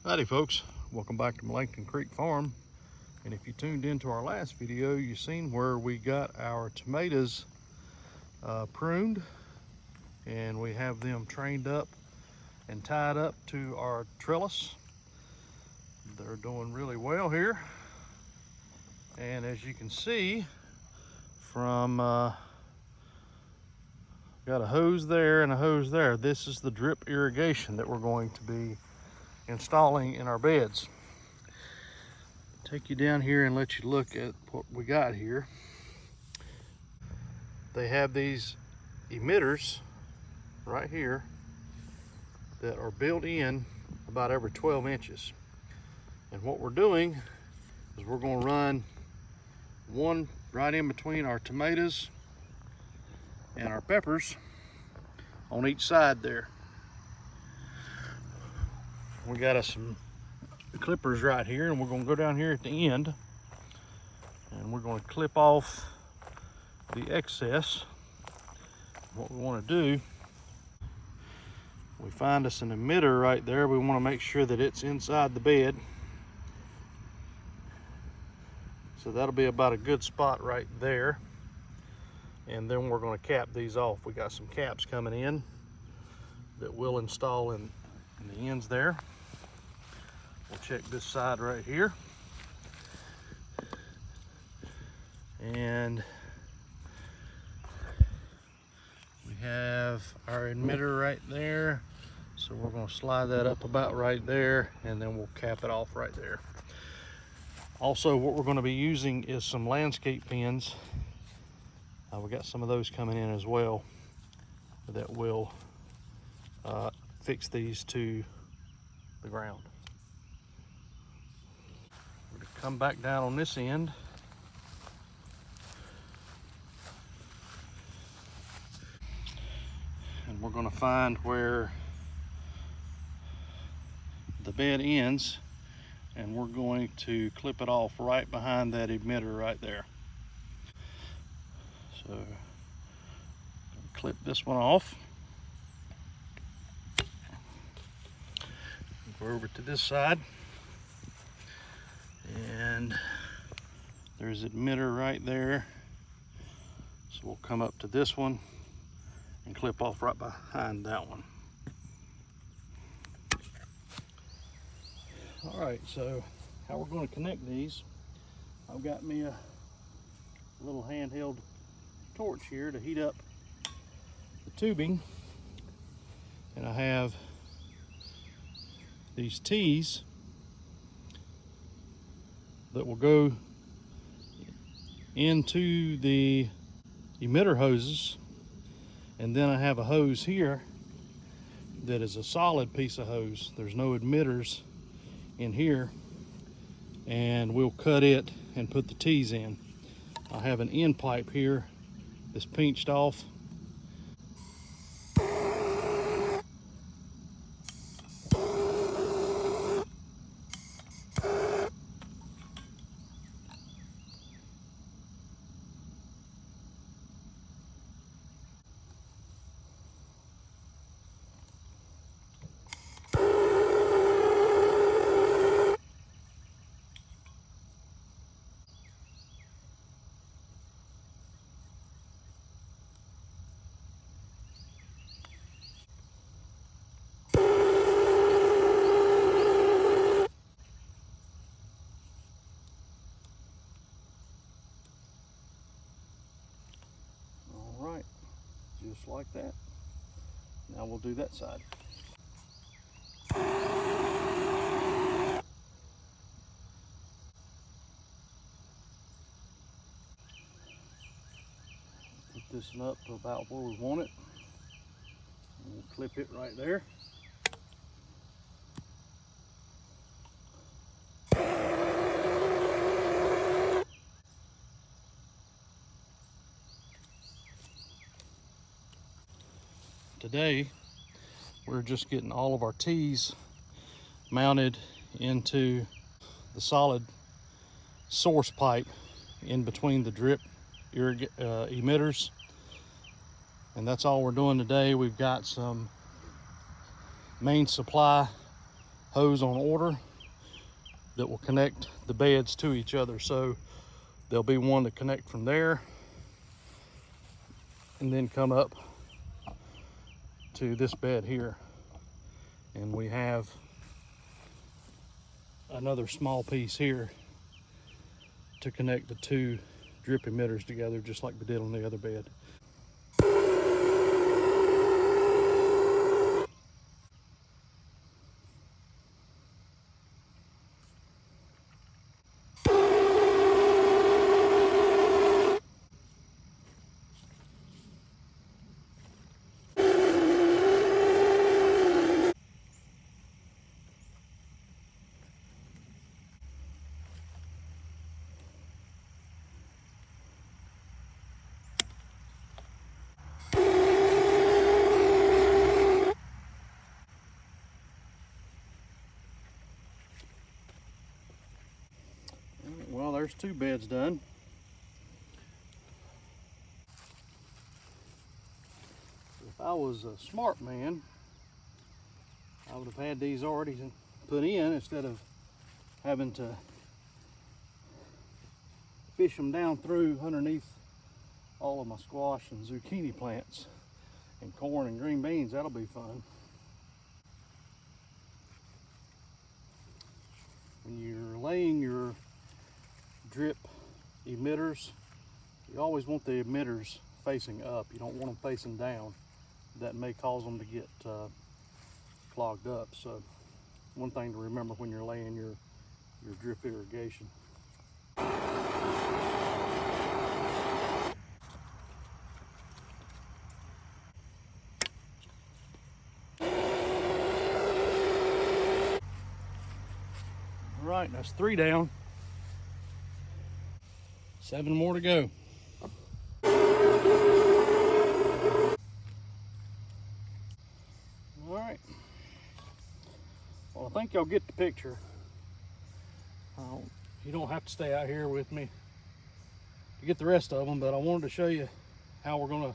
Howdy folks, welcome back to Langton Creek Farm. And if you tuned into our last video, you seen where we got our tomatoes pruned, and we have them trained up and tied up to our trellis. They're doing really well here, and as you can see from got a hose there and a hose there. This is the drip irrigation that we're going to be installing in our beds. Take you down here and let you look at what we got here. They have these emitters right here that are built in about every 12 inches. And what we're doing is we're going to run one right in between our tomatoes and our peppers on each side there. We got us some clippers right here, and we're going to go down here at the end and we're going to clip off the excess. What we want to do, we find us an emitter right there. We want to make sure that it's inside the bed, so that'll be about a good spot right there. And then we're going to cap these off. We got some caps coming in that we'll install in the ends there. We'll check this side right here. And we have our emitter right there. So we're going to slide that up about right there, and then we'll cap it off right there. Also, what we're going to be using is some landscape pins. We got some of those coming in as well that will fix these to the ground. We're going to come back down on this end. And we're going to find where the bed ends, and we're going to clip it off right behind that emitter right there. So clip this one off. Go over to this side, and there's an emitter right there. So we'll come up to this one and clip off right behind that one. All right, so how we're going to connect these, I've got me a little handheld torch here to heat up the tubing, and I have these T's that will go into the emitter hoses, and then I have a hose here that is a solid piece of hose. There's no emitters in here, and we'll cut it and put the T's in. I have an end pipe here that's pinched off. Just like that. Now we'll do that side. Put this one up to about where we want it. And we'll clip it right there. Today, we're just getting all of our T's mounted into the solid source pipe in between the drip emitters, and that's all we're doing today. We've got some main supply hose on order that will connect the beds to each other. So there'll be one to connect from there and then come up to this bed here. And we have another small piece here to connect the two drip emitters together, just like we did on the other bed. Well, there's two beds done. If I was a smart man, I would have had these already put in instead of having to fish them down through underneath all of my squash and zucchini plants and corn and green beans. That'll be fun. When you're laying your drip emitters, you always want the emitters facing up. You don't want them facing down. That may cause them to get clogged up. So one thing to remember when you're laying your drip irrigation. All right, that's 3 down. 7 more to go. All right. Well, I think y'all get the picture. You don't have to stay out here with me to get the rest of them, but I wanted to show you how we're gonna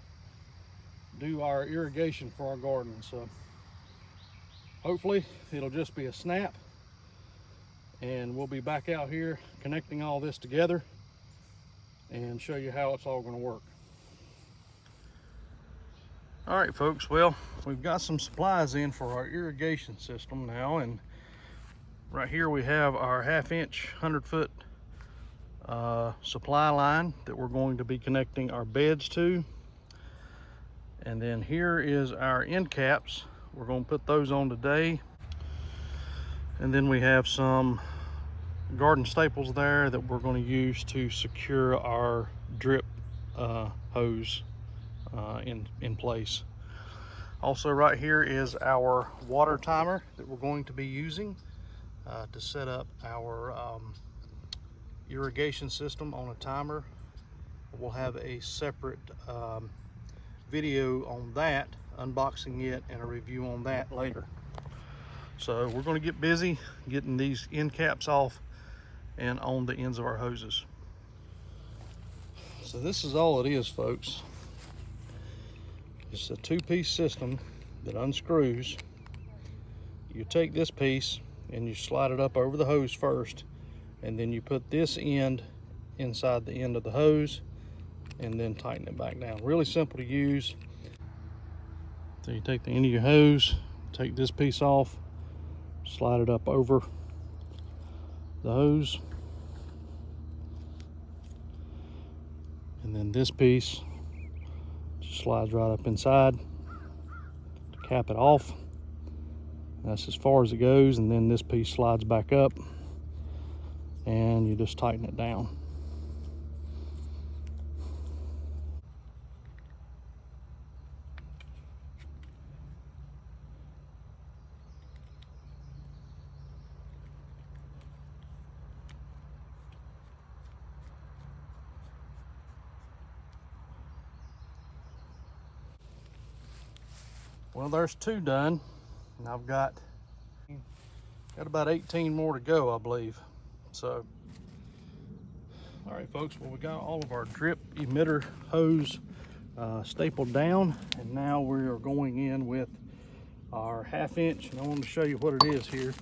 do our irrigation for our garden. So hopefully it'll just be a snap, and we'll be back out here connecting all this together and show you how it's all going to work. All right, folks, well, we've got some supplies in for our irrigation system now, and right here we have our 1/2-inch 100-foot supply line that we're going to be connecting our beds to. And then here is our end caps. We're going to put those on today. And then we have some garden staples there that we're going to use to secure our drip hose in place. Also right here is our water timer that we're going to be using to set up our irrigation system on a timer. We'll have a separate video on that, unboxing it, and a review on that later. So we're going to get busy getting these end caps off and on the ends of our hoses. So this is all it is, folks. It's a 2-piece system that unscrews. You take this piece and you slide it up over the hose first, and then you put this end inside the end of the hose and then tighten it back down. Really simple to use. So you take the end of your hose, take this piece off, slide it up over the hose, and then this piece just slides right up inside to cap it off. That's as far as it goes, and then this piece slides back up and you just tighten it down. Well, there's 2 done, and I've got about 18 more to go, I believe. So, all right, folks, well, we got all of our drip emitter hose stapled down, and now we are going in with our 1/2 inch, and I want to show you what it is here.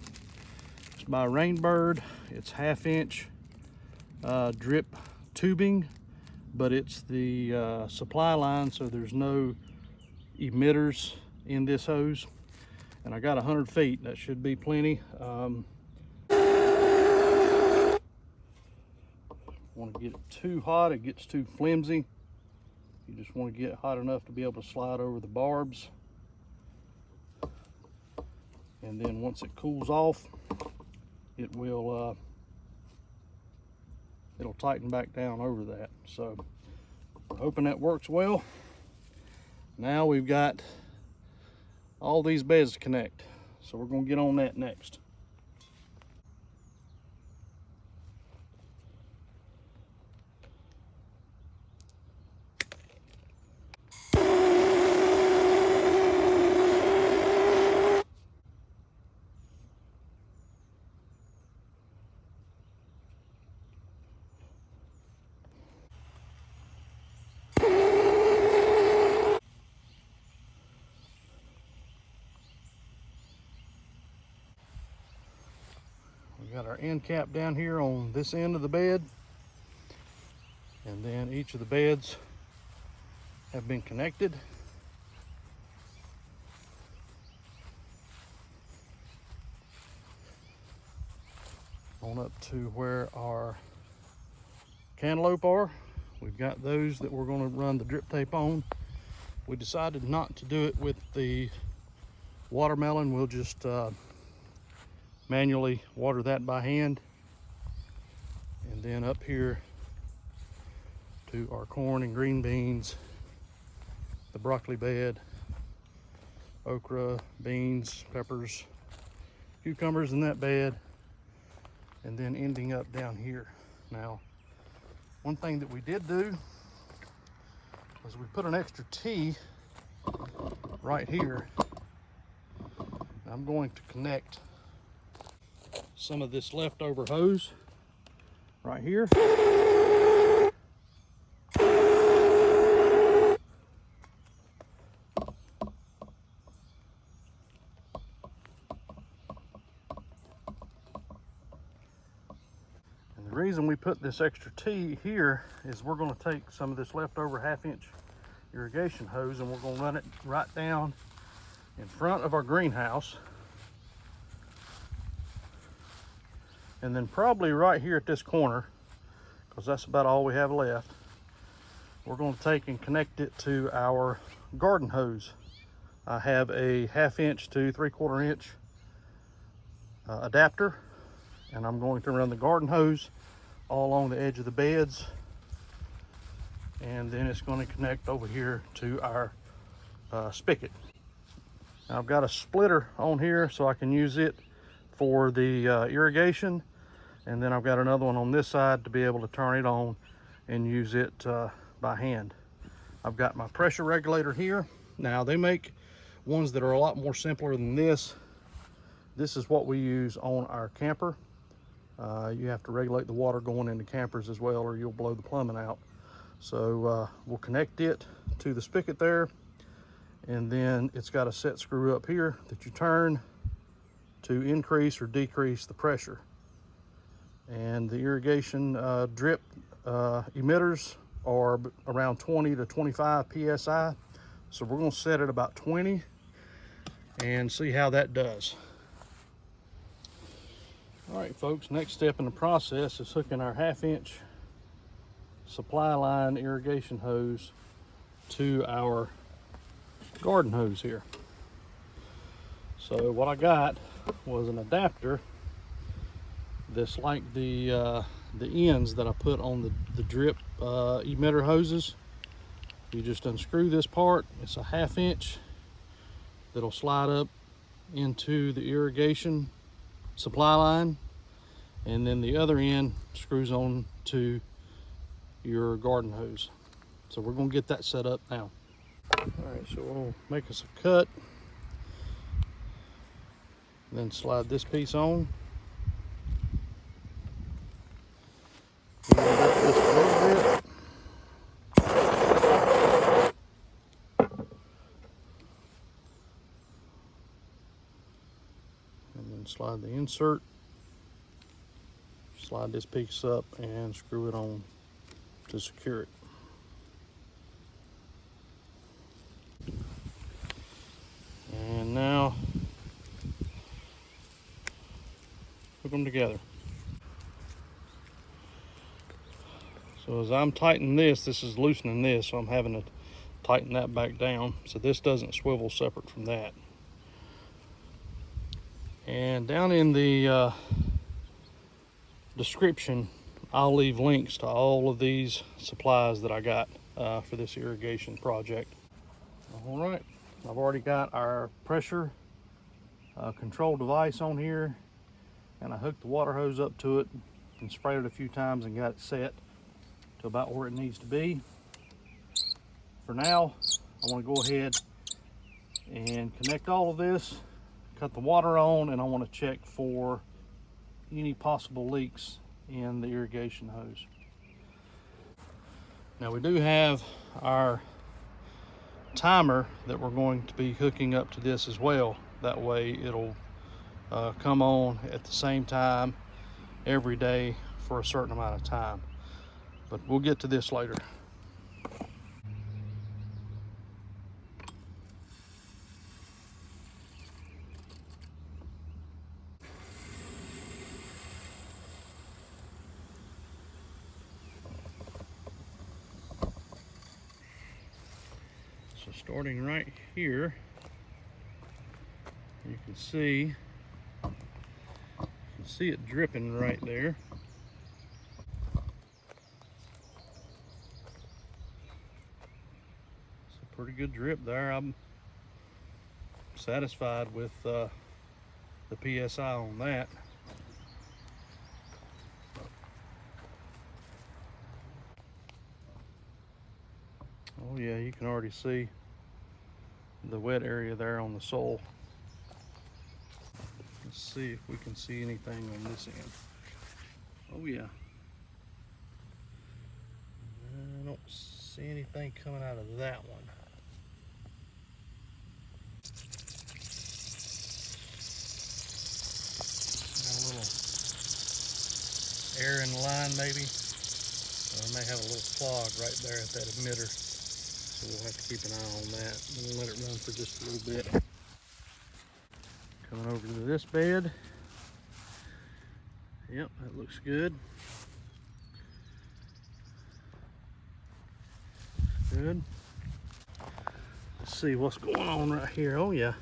by Rainbird. It's 1/2 inch drip tubing, but it's the supply line, so there's no emitters in this hose. And I got 100 feet, that should be plenty. Want to get it too hot, it gets too flimsy. You just want to get it hot enough to be able to slide over the barbs. And then once it cools off, it will it'll tighten back down over that. So we're hoping that works well. Now we've got all these beds to connect, so we're going to get on that next. We got our end cap down here on this end of the bed, and then each of the beds have been connected. On up to where our cantaloupe are. We've got those that we're going to run the drip tape on. We decided not to do it with the watermelon. We'll just manually water that by hand. And then up here to our corn and green beans, the broccoli bed, okra, beans, peppers, cucumbers in that bed, and then ending up down here. Now, one thing that we did do was we put an extra T right here. I'm going to connect some of this leftover hose right here. And the reason we put this extra T here is we're going to take some of this leftover 1/2 inch irrigation hose and we're going to run it right down in front of our greenhouse. And then probably right here at this corner, because that's about all we have left, we're going to take and connect it to our garden hose. I have a 1/2 inch to 3/4 inch adapter, and I'm going to run the garden hose all along the edge of the beds, and then it's going to connect over here to our spigot. Now I've got a splitter on here so I can use it for the irrigation, and then I've got another one on this side to be able to turn it on and use it by hand. I've got my pressure regulator here. Now they make ones that are a lot more simpler than this. This is what we use on our camper. You have to regulate the water going into campers as well, or you'll blow the plumbing out. So we'll connect it to the spigot there, and then it's got a set screw up here that you turn to increase or decrease the pressure. And the irrigation drip emitters are around 20 to 25 psi. So we're going to set it about 20 and see how that does. All right, folks, next step in the process is hooking our 1/2 inch supply line irrigation hose to our garden hose here. So what I got was an adapter that's like the ends that I put on the drip emitter hoses. You just unscrew this part. It's a 1/2 inch that'll slide up into the irrigation supply line, and then the other end screws on to your garden hose. So we're going to get that set up now. All right, so we'll make us a cut, then slide this piece on. And then slide the insert slide this piece up and screw it on to secure it. And now hook them together. So as I'm tightening this is loosening this, so I'm having to tighten that back down so this doesn't swivel separate from that. And down in the description, I'll leave links to all of these supplies that I got for this irrigation project. All right, I've already got our pressure control device on here, and I hooked the water hose up to it and sprayed it a few times and got it set to about where it needs to be. For now, I want to go ahead and connect all of this, cut the water on, and I want to check for any possible leaks in the irrigation hose. Now we do have our timer that we're going to be hooking up to this as well. That way it'll come on at the same time every day for a certain amount of time. But we'll get to this later. So starting right here, you can see it dripping right there. It's a pretty good drip there. I'm satisfied with the PSI on that. Oh yeah, you can already see the wet area there on the sole. Let's see if we can see anything on this end. Oh yeah. I don't see anything coming out of that one. Got a little air in the line maybe. I may have a little clog right there at that emitter. So we'll have to keep an eye on that. We'll let it run for just a little bit. Coming over to this bed. Yep, that looks good. Good. Let's see what's going on right here. Oh yeah.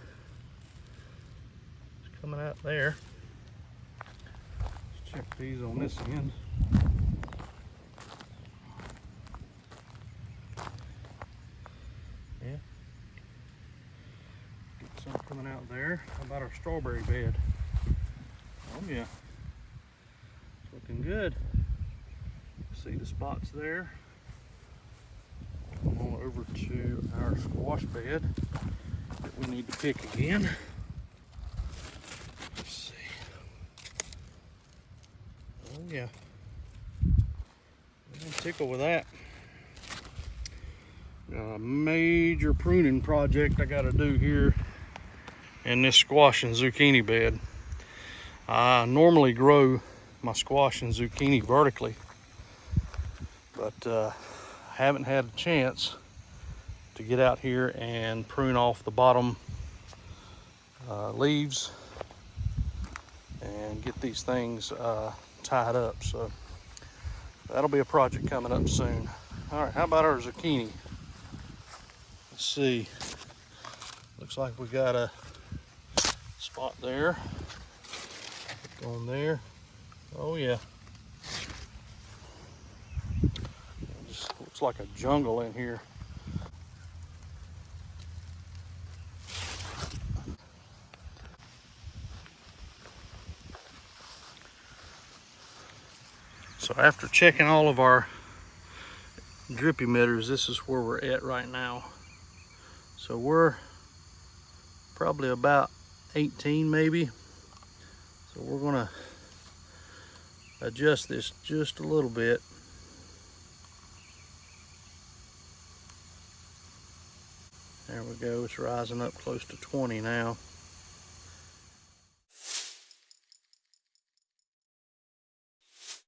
It's coming out there. Let's check these on this end. Yeah. Get some coming out there. How about our strawberry bed? Oh yeah. It's looking good. See the spots there. Come on over to our squash bed that we need to pick again. Let's see. Oh yeah. I'm tickled with that. Got a major pruning project I got to do here in this squash and zucchini bed. I normally grow my squash and zucchini vertically, but I haven't had a chance to get out here and prune off the bottom leaves and get these things tied up. So that'll be a project coming up soon. All right, how about our zucchini? Let's see. Looks like we got a spot there. On there. Oh yeah. It just looks like a jungle in here. So after checking all of our drip emitters, this is where we're at right now. So we're probably about 18 maybe. So we're gonna adjust this just a little bit. There we go, it's rising up close to 20 now.